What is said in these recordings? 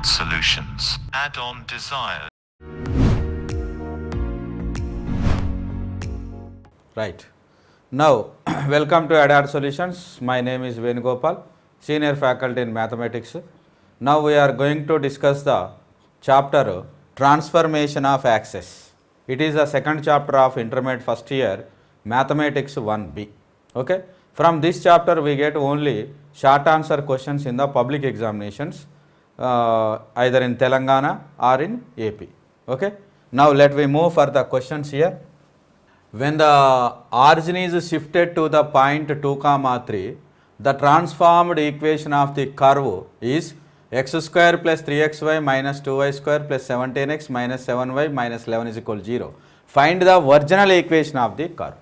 Add-on solutions. Add-on desired. Right. Now, welcome to Add-on Solutions. My name is Venugopal, Senior Faculty in Mathematics. Now we are going to discuss the chapter Transformation of Axes. It is the second chapter of intermediate first year Mathematics 1B. Okay. From this chapter we get only short answer questions in the public examinations, either in Telangana or in AP. Okay. Now let me move for the questions here. When the origin is shifted to the point 2, 3, the transformed equation of the curve is x square plus 3xy minus 2y square plus 17x minus 7y minus 11 is equal to 0. Find the original equation of the curve.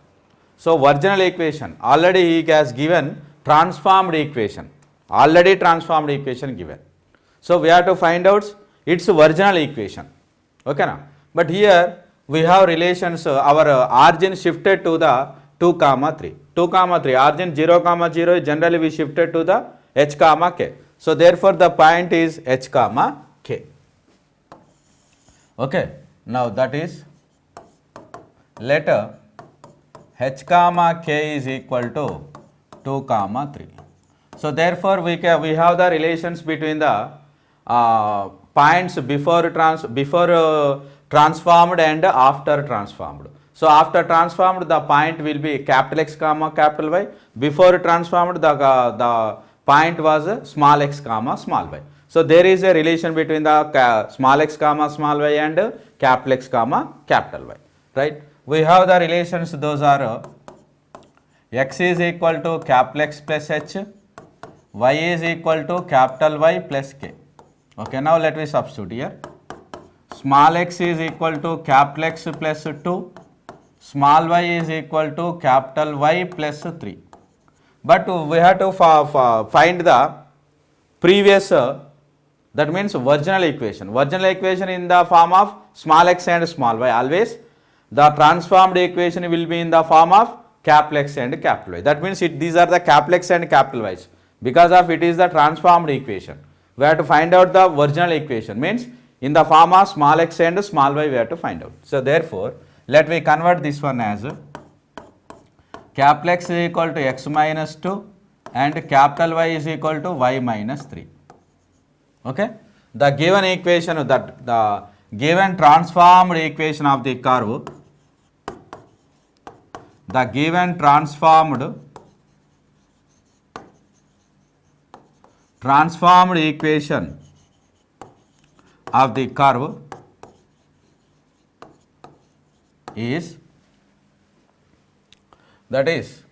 So, original equation, already he has given transformed equation, already transformed equation given. So, we have to find out its original equation, okay na? But here we have relations, our origin shifted to the 2, 3. 2, 3, origin 0, 0 generally we shifted to the h, k. So, therefore, the point is h, k. Okay. Now, that is let h, k is equal to 2, 3. So, therefore, we have the relations between the points before transformed and after transformed. So, after transformed the point will be capital X, capital Y. Before transformed the point was small x, small y. So, there is a relation between the small x, small y and capital X, capital Y. Right. We have the relations, those are x is equal to capital X plus h, y is equal to capital Y plus k. Okay, now let me substitute here. Small x is equal to capital X plus 2, small y is equal to capital Y plus 3. But we have to find the previous, that means original equation. Original equation in the form of small x and small y. Always the transformed equation will be in the form of capital X and capital Y. That means these are the capital X and capital Y's. Because of it is the transformed equation. We have to find out the original equation, means in the form of small x and small y we have to find out. So, therefore, let me convert this one as capital X is equal to x minus 2 and capital Y is equal to y minus 3. Okay? The given equation, that the given transformed equation of the curve, the given transformed equation of the curve is, that is,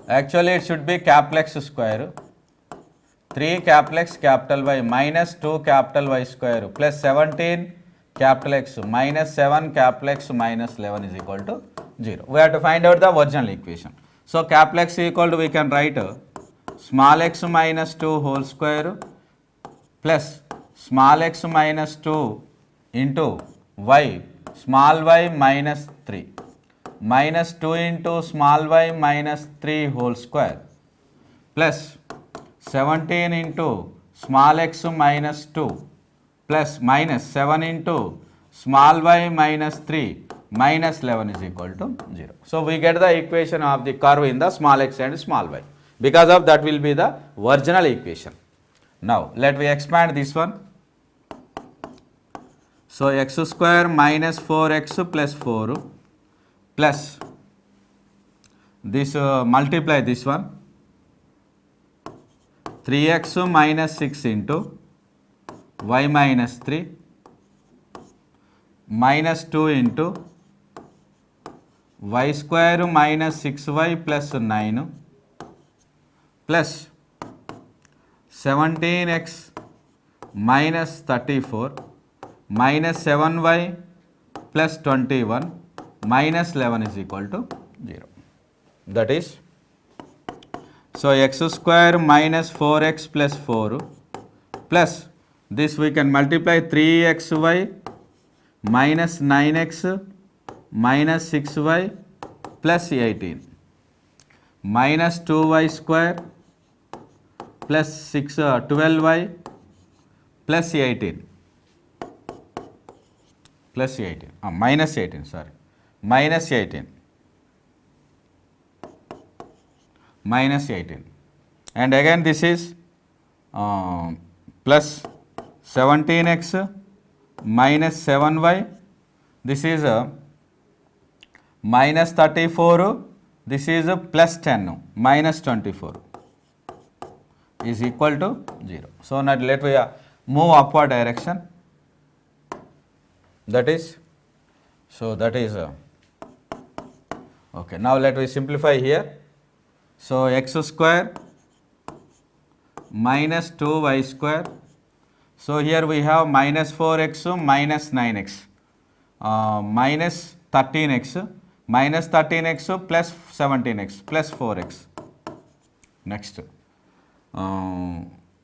actually it should be capital X square 3 capital X capital Y minus 2 capital Y square plus 17 capital X minus 7 capital X minus 11 is equal to 0. We have to find out the original equation. So, capital X equal to, we can write small x minus 2 whole square plus small x minus 2 into y small y minus 3 minus 2 into small y minus 3 whole square plus 17 into small x minus 2 plus minus 7 into small y minus 3 minus 11 is equal to 0. So, we get the equation of the curve in the small x and small y. Because of that will be the original equation. Now, let me expand this one. So, x square minus 4x plus 4 plus this multiply this one 3x minus 6 into y minus 3 minus 2 into y square minus 6y plus 9 plus 17x minus 34 minus 7y plus 21 minus 11 is equal to 0. That is, so x square minus 4x plus 4 plus this we can multiply 3xy minus 9x minus 6y plus 18 minus 2y square plus 12y plus 18 plus 18 minus 18, sorry, minus 18 minus 18, and again this is plus 17x minus 7y, this is minus 34, this is plus 10 minus 24 is equal to 0. So now let we move upward direction, that is, so that is okay. Now let we simplify here. So x square minus 2y square, so here we have minus 4x minus 9x minus 13x minus 13x plus 17x plus 4x. Next,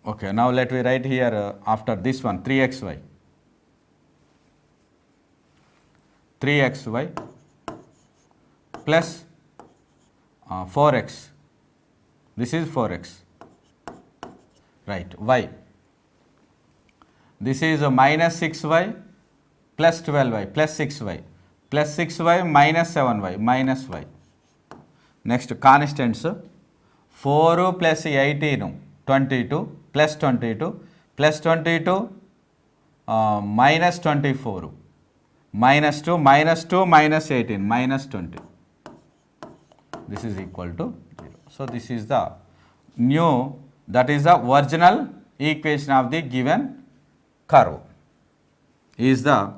okay, now let me write here after this one 3xy plus 4x, this is 4x, right, y, this is minus 6y plus 12y plus 6y plus 6y minus 7y minus y. Next, constants 4 plus 18 22 plus 22 plus 22 minus 24 minus 2 minus 2 minus 18 minus 20, this is equal to 0. So this is the new, that is the original equation of the given curve, is the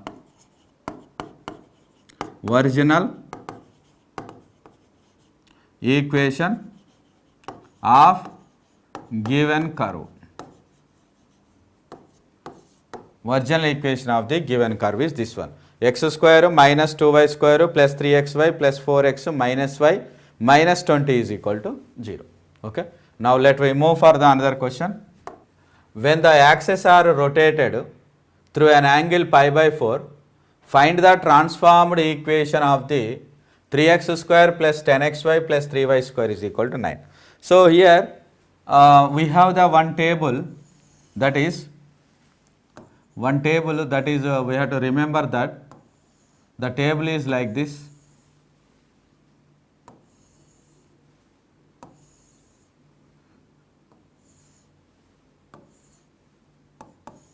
original equation of given curve. Original equation of the given curve is this one, x square minus 2y square plus 3xy plus 4x minus y minus 20 is equal to 0. Okay. Now let me move for the another question. When the axes are rotated through an angle pi by 4, find the transformed equation of the 3x square plus 10xy plus 3y square is equal to 9. So here we have the one table, that is we have to remember that the table is like this.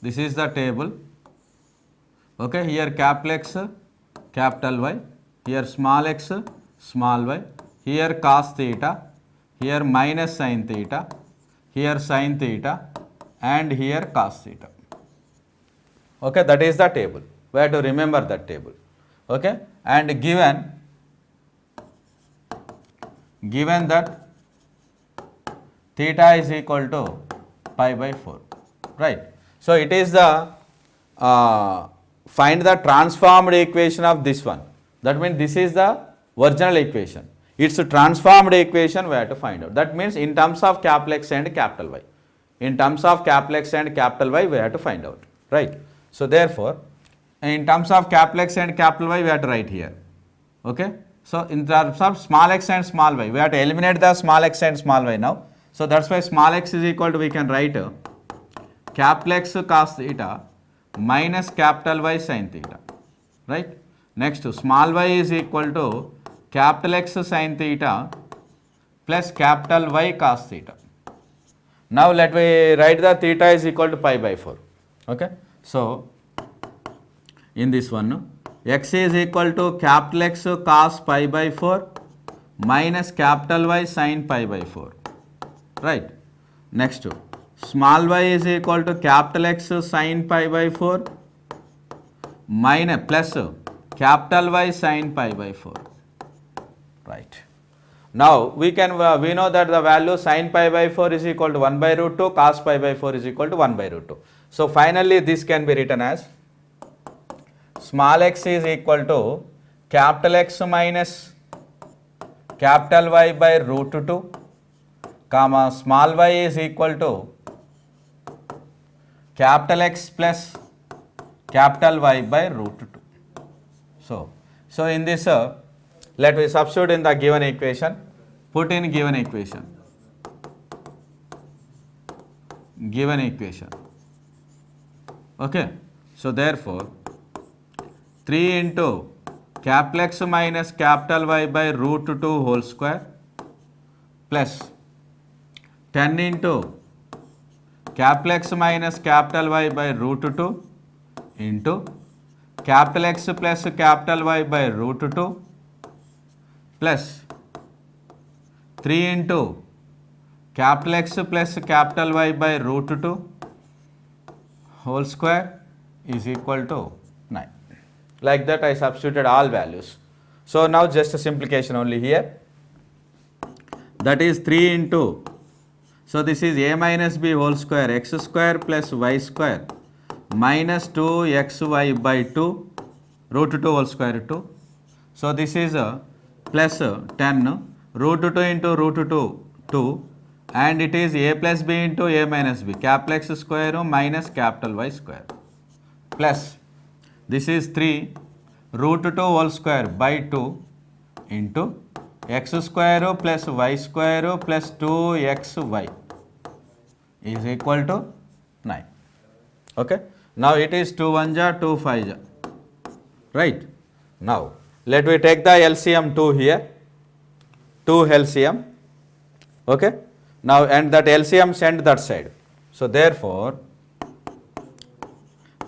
This is the table. Okay, here capital X, capital Y, here small x, small y, here cos theta, here minus sin theta, here sin theta, and here cos theta. Okay, that is the table. We have to remember that table. Okay, and given that theta is equal to pi by 4, right? So it is the find the transformed equation of this one. That means this is the original equation. It's a transformed equation we have to find out. That means in terms of capital X and capital Y. In terms of capital X and capital Y we have to find out, right? So therefore, in terms of capital X and capital Y we have to write here. Okay. So in terms of small x and small y, we have to eliminate the small x and small y now. So that's why small x is equal to, we can write capital X cos theta minus capital Y sin theta, right? Next, small y is equal to capital X sin theta plus capital Y cos theta. Now let me write the theta is equal to pi by 4. Okay. So in this one, x is equal to capital X cos pi by 4 minus capital Y sin pi by 4, right? Next, small y is equal to capital X sin pi by 4 minus plus capital Y sin pi by 4, right? Now we know that the value sin pi by 4 is equal to 1 by root 2, cos pi by 4 is equal to 1 by root 2. So finally this can be written as small x is equal to capital X minus capital Y by root 2, comma small y is equal to capital X plus capital Y by root 2. So in this, let me substitute in the given equation, put in given equation. Okay, so therefore 3 into capital X minus capital Y by root 2 whole square plus 10 into capital X minus capital Y by root 2 into capital X plus capital Y by root 2 plus 3 into capital X plus capital Y by root 2 whole square is equal to 9. Like that I substituted all values. So now just a simplification only here. That is 3 into, so this is a minus b whole square x square plus y square minus 2xy by 2 root 2 whole square 2. So this is plus 10 root 2 into root 2 2 and it is a plus b into a minus b capital X square minus capital Y square plus this is 3 root 2 whole square by 2 into x square plus y square plus 2xy is equal to 9. Okay. Now it is 2 1 ja 2 5 ja. Right. Now let me take the LCM 2 here. 2 LCM. Okay. Now and that LCM send that side. So therefore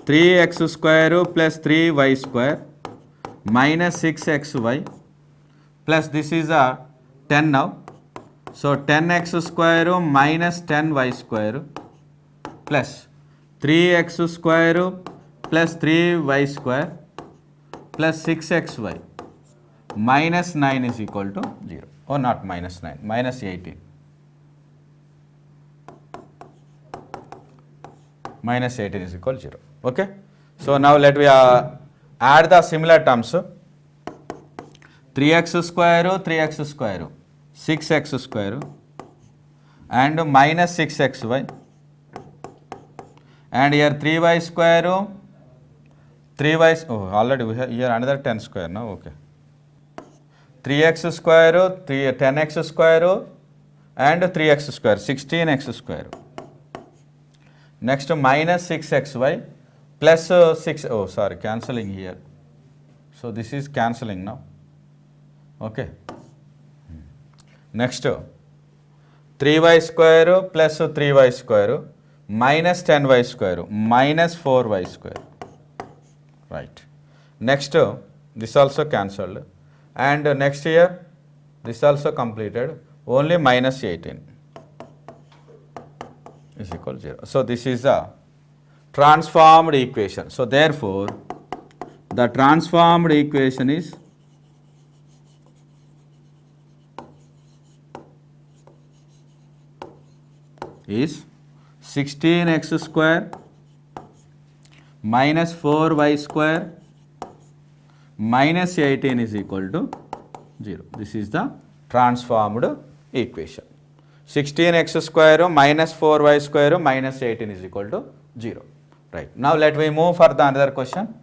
3x square plus 3y square minus 6xy plus this is a 10 now. So 10x square minus 10y square plus 3x square plus 3y square plus 6xy minus 9 is equal to 0. Oh, not minus 9, minus 18. Minus 18 is equal to 0. Okay. So now let me add the similar terms. 3x square, 3x square, 6x square and minus 6xy and here 3y square, 3y, oh already we have here another 10 square now, okay. 3x square, 10x square and 3x square, 16x square. Next minus 6xy plus 6, oh sorry, cancelling here. So this is cancelling now. Okay. Next 3y square plus 3y square minus 10y square minus 4y square. Right. Next this also cancelled and next here this also completed, only minus 18 is equal to 0. So this is a transformed equation. So therefore the transformed equation is is 16x square minus 4y square minus 18 is equal to 0. This is the transformed equation. 16x square minus 4y square minus 18 is equal to 0. Right. Now let me move for the another question.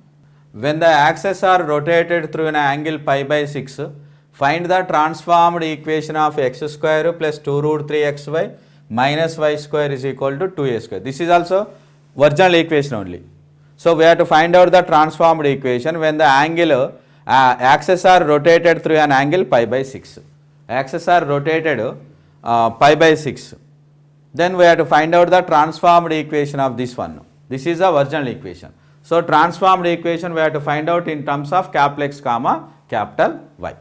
When the axes are rotated through an angle pi by 6, find the transformed equation of x square plus 2 root 3xy minus y square is equal to 2a square. This is also original equation only. So we have to find out the transformed equation when the angle axes are rotated through an angle pi by 6. Axes are rotated pi by 6. Then we have to find out the transformed equation of this one. This is the original equation. So transformed equation we have to find out in terms of capital X comma capital Y.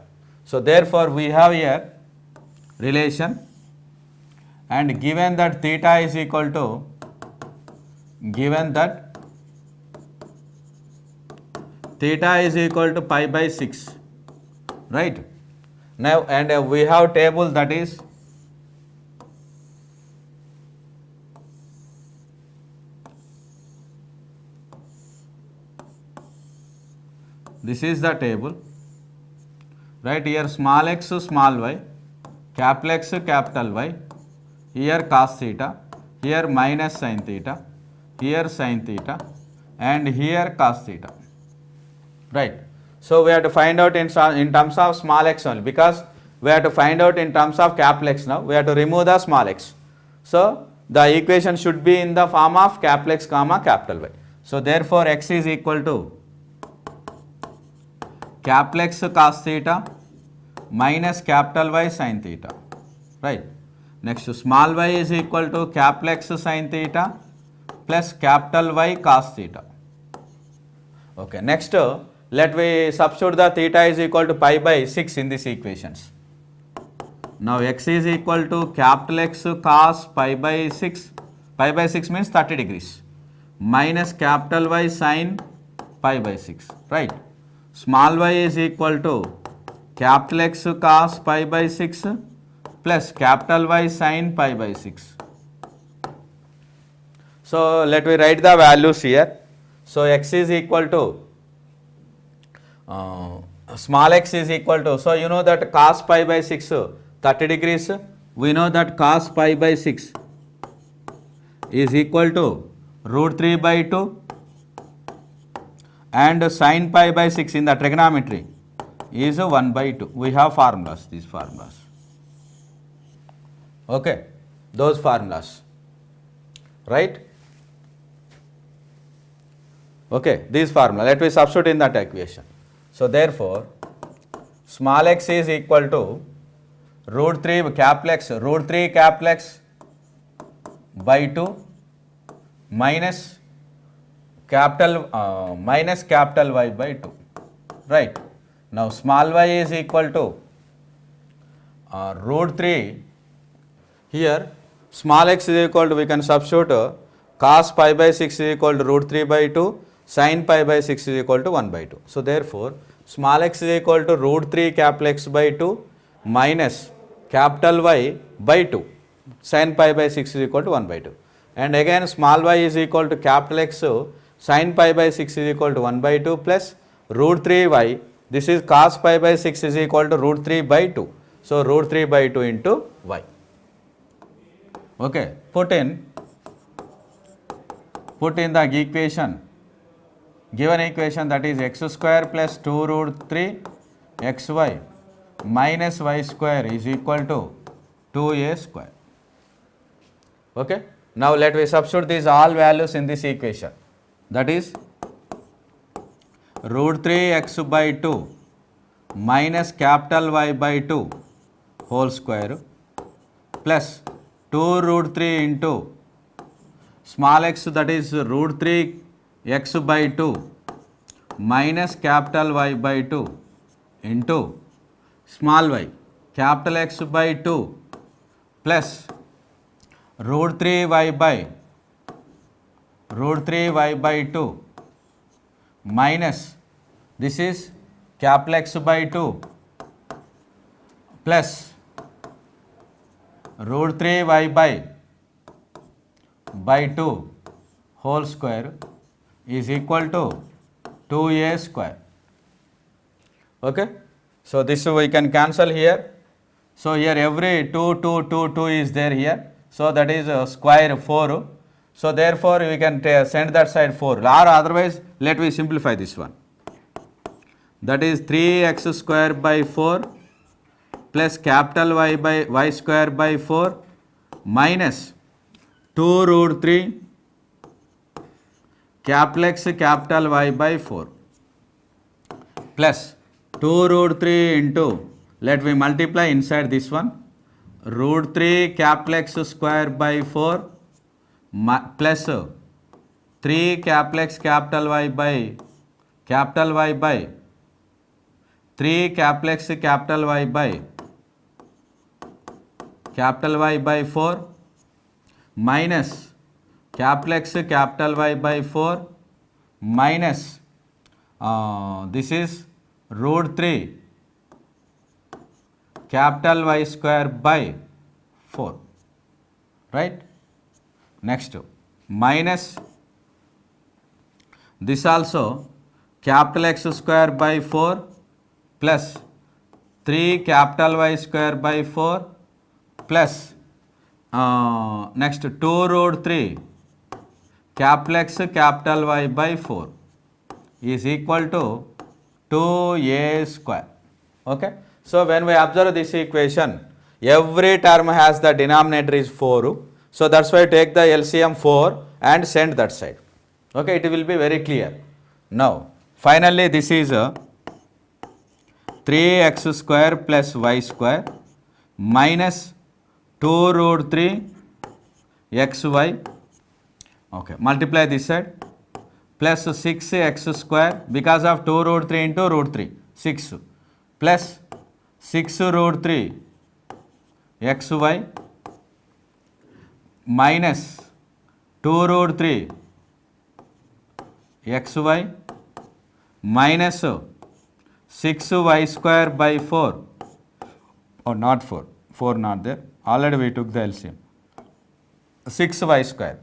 So therefore we have here relation, and given that theta is equal to, given that theta is equal to pi by 6, right? Now and we have table that is this is the table, right? Here small x small y, capital X capital Y, here cos theta, here minus sin theta, here sin theta and here cos theta, right? So we have to find out in terms of small x only, because we have to find out in terms of capital X now, we have to remove the small x. So the equation should be in the form of capital X comma capital Y. So therefore x is equal to capital X cos theta minus capital Y sin theta, right? Next small y is equal to capital X sin theta plus capital Y cos theta. Okay, next let we substitute the theta is equal to pi by 6 in these equations. Now x is equal to capital X cos pi by 6, pi by 6 means 30 degrees, minus capital Y sin pi by 6, right? Small y is equal to capital X cos pi by 6 plus capital Y sin pi by 6. So let me write the values here. So x is equal to small x is equal to, so you know that cos pi by 6 30 degrees, we know that cos pi by 6 is equal to root 3 by 2 and sin pi by 6 in the trigonometry is 1 by 2. We have formulas, these formulas. Okay, those formulas, right? Okay, these formula, let me substitute in that equation. So therefore, small x is equal to root 3 capital X, root 3 capital X by 2 minus capital Y by 2, right? Now small y is equal to root 3, here small x is equal to, we can substitute cos pi by 6 is equal to root 3 by 2, sin pi by 6 is equal to 1 by 2. So therefore, small x is equal to root 3 capital X by 2 minus capital Y by 2, sin pi by 6 is equal to 1 by 2. And again small y is equal to capital X sin pi by 6 is equal to 1 by 2 plus root 3y, this is cos pi by 6 is equal to root 3 by 2. So root 3 by 2 into y. Okay, put in the equation, given equation, that is x square plus 2 root 3 xy minus y square is equal to 2a square. Okay, now let me substitute these all values in this equation, that is root 3 x by 2 minus capital Y by 2 whole square plus 2 root 3 into small x, that is root 3 x by 2 minus capital Y by 2 into small y capital X by 2 plus root 3 y by 2 minus, this is capital X by 2 plus root 3 y by 2 whole square is equal to 2a square. Okay, so this we can cancel here. So here every 2 is there here, so that is square 4. So therefore we can send that side 4, or otherwise let me simplify this one, that is 3x square by 4 plus capital Y by y square by 4 minus 2 root 3 capital X capital Y by 4 plus 2 root 3 into, let me multiply inside this one, root 3 capital X square by 4 plus 3 capital X capital Y by 3 capital X capital Y by 4 minus capital X capital Y by 4 minus this is root 3 capital Y square by 4, right? Next minus this also capital X square by 4 plus 3 capital Y square by 4 plus next 2 root 3 capital X capital Y by 4 is equal to 2a square. Okay, so when we observe this equation, every term has the denominator is 4, so that's why take the LCM 4 and send that side. Okay, it will be very clear. Now, finally, this is 3x square plus y square minus 2 root 3 xy. Okay, multiply this side plus 6x square because of 2 root 3 into root 3, 6 plus 6 root 3 xy minus 2 root 3 xy minus 6y square by 4, or not 4, 4 not there, already we took the LCM, 6y square,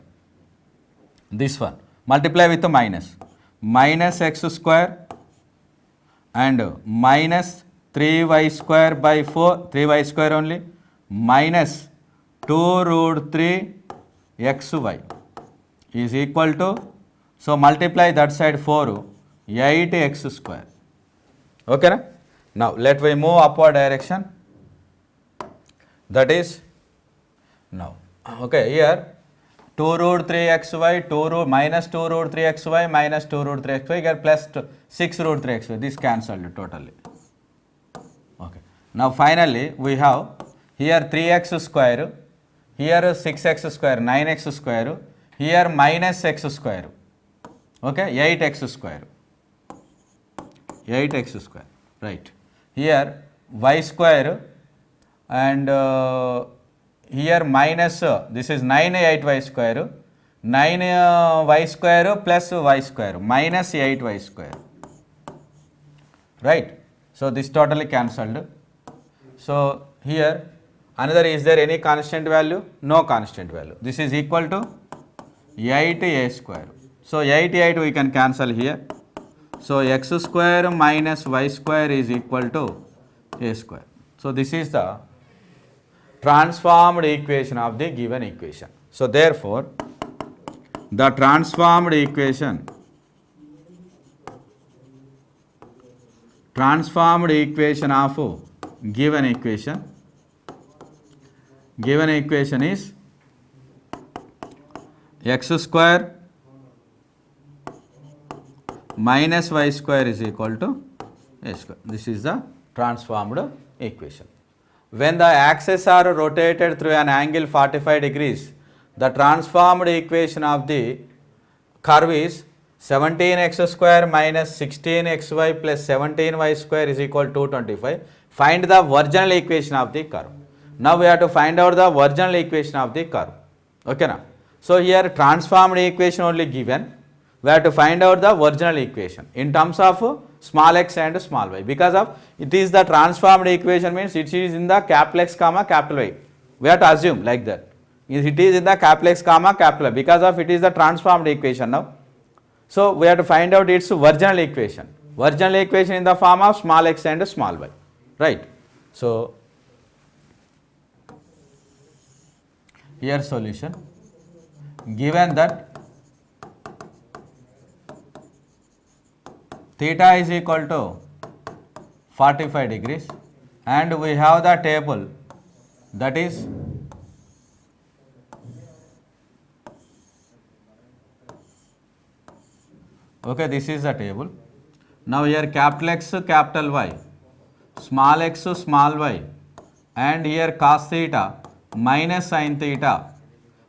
this one, multiply with the minus x square and minus 3y square by 4, 3y square only, minus 2 root 3 xy is equal to, so multiply that side 4, 8x square. Okay, na? Now let we move upward direction, that is, now, okay, here 2 root 3 xy, minus 2 root 3 xy minus 2 root 3 xy, here plus 6 root 3 xy, this cancelled totally. Okay. Now finally we have here 3x square, here 6x square, 9x square, here minus x square, okay, 8x square, 8x square, right. Here y square and here minus, this is 9 8y square, 9y square plus y square minus 8y square, right. So this totally cancelled. So here another, is there any constant value? No constant value. This is equal to 8a square. So 8 we can cancel here. So x square minus y square is equal to a square. So this is the transformed equation of the given equation. So therefore, the transformed equation of given equation is x square minus y square is equal to a square. This is the transformed equation. When the axes are rotated through an angle 45 degrees, the transformed equation of the curve is 17x square minus 16xy plus 17y square is equal to 225. Find the original equation of the curve. Now we have to find out the original equation of the curve. Okay, now. So here transformed equation only given. We have to find out the original equation in terms of small x and small y. Because of it is the transformed equation, means it is in the capital X comma capital Y. We have to assume like that. It is in the capital X comma capital Y, because of it is the transformed equation now. So we have to find out its original equation. Original equation in the form of small x and small y, right. So here solution, given that theta is equal to 45 degrees and we have the table, that is okay, this is the table. Now here capital X capital Y, small x small y, and here cos theta minus sin theta,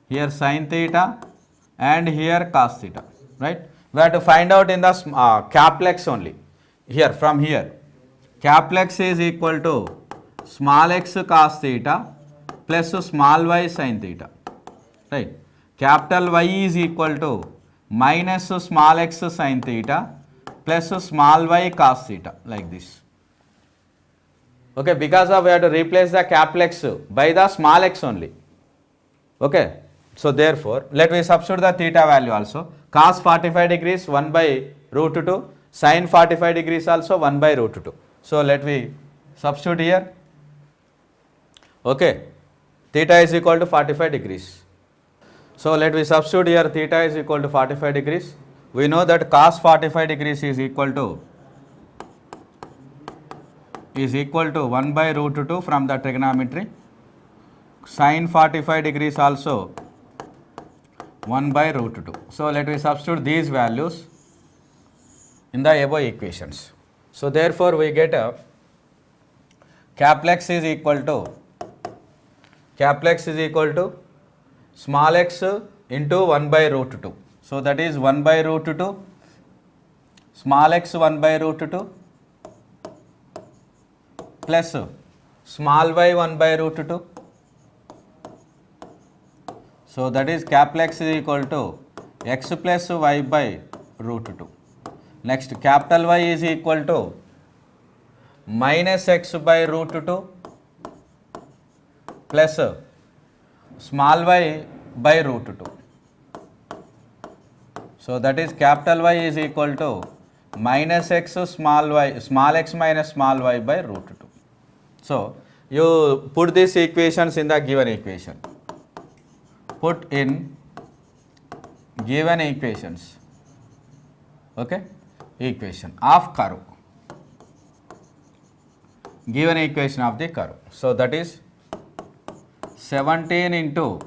here sin theta and here cos theta, right. We have to find out in the capital X only. Here from here, capital X is equal to small x cos theta plus small y sin theta, right. Capital Y is equal to minus small x sin theta plus small y cos theta, like this. Okay, because of we have to replace the capital X by the small x only. Okay, so therefore let me substitute the theta value also. Cos 45 degrees 1 by root 2, sin 45 degrees also 1 by root 2. So let me substitute here. Okay, theta is equal to 45 degrees. So let me substitute here, theta is equal to 45 degrees. We know that cos 45 degrees is equal to 1 by root 2 from the trigonometry. Sin 45 degrees also 1 by root 2. So let me substitute these values in the above equations. So therefore we get a capital X is equal to small x into 1 by root 2. So that is 1 by root 2, small x 1 by root 2 plus small y 1 by root 2. So that is capital X is equal to x plus y by root 2. Next, capital Y is equal to minus x by root 2 plus small y by root 2. So that is capital Y is equal to minus x small x minus small y by root 2. So you put these equations in the given equation. Put in given equations. Okay, equation of curve. Given equation of the curve. So that is 17 into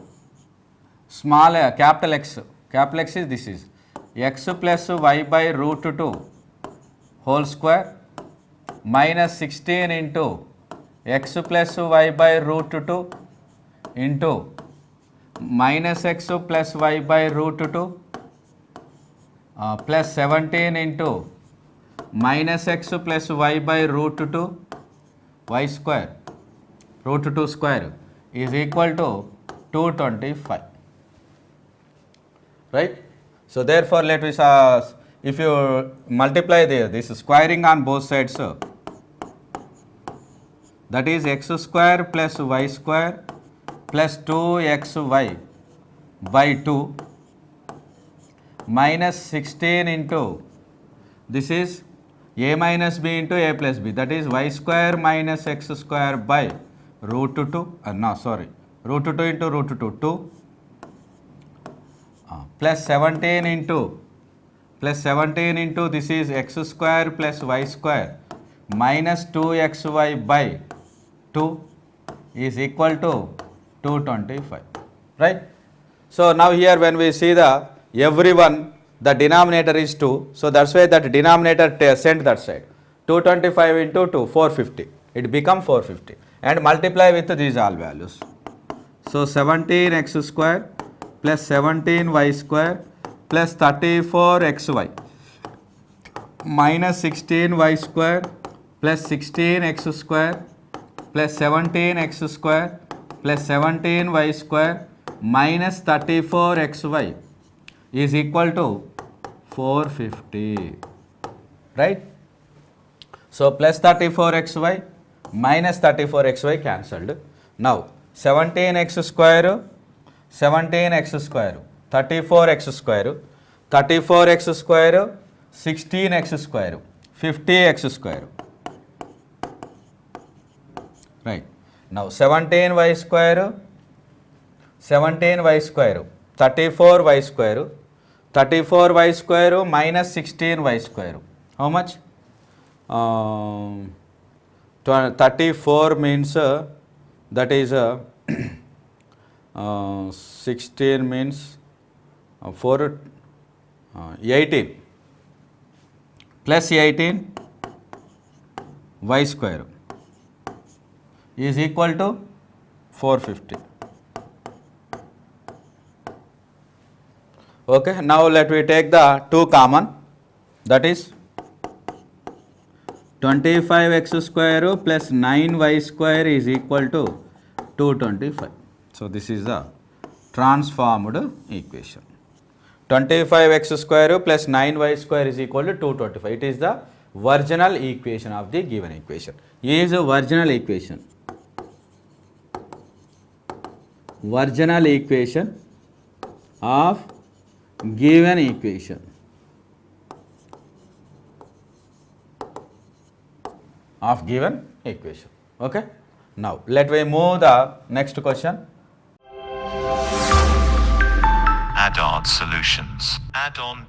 small capital X. Capital X is this is x plus y by root 2 whole square minus 16 into x plus y by root 2 into minus x plus y by root 2 plus 17 into minus x plus y by root 2 y square root 2 square is equal to 225. Right? So therefore let us if you multiply this squaring on both sides, that is x square plus y square plus 2xy by 2 minus 16 into this is a minus b into a plus b, that is y square minus x square by root 2 root 2 into root 2 plus 17 into this is x square plus y square minus 2xy by 2 is equal to 225. Right? So now here when we see the everyone, the denominator is 2, so that's why that denominator sent that side. 225 into 2, 450, it become 450 and multiply with these all values. So 17x square plus 17y square plus 34xy minus 16y square plus 16x square plus 17x square plus 17y square minus 34xy is equal to 450. Right? So plus 34xy minus 34xy cancelled. Now 17x square, 34x square, 16x square, 50x square. Right. Now 17y square, 34y square minus 16y square. How much? 34 means that is 16 means 18 plus 18 y square is equal to 450. Okay, now let me take the 2 common, that is 25x square plus 9y square is equal to 225. So this is the transformed equation. 25x square plus 9y square is equal to 225. It is the original equation of the given equation. Here is a original equation. Original equation of given equation. Of given equation. Okay. Now let me move the next question. Add-on solutions. Add-on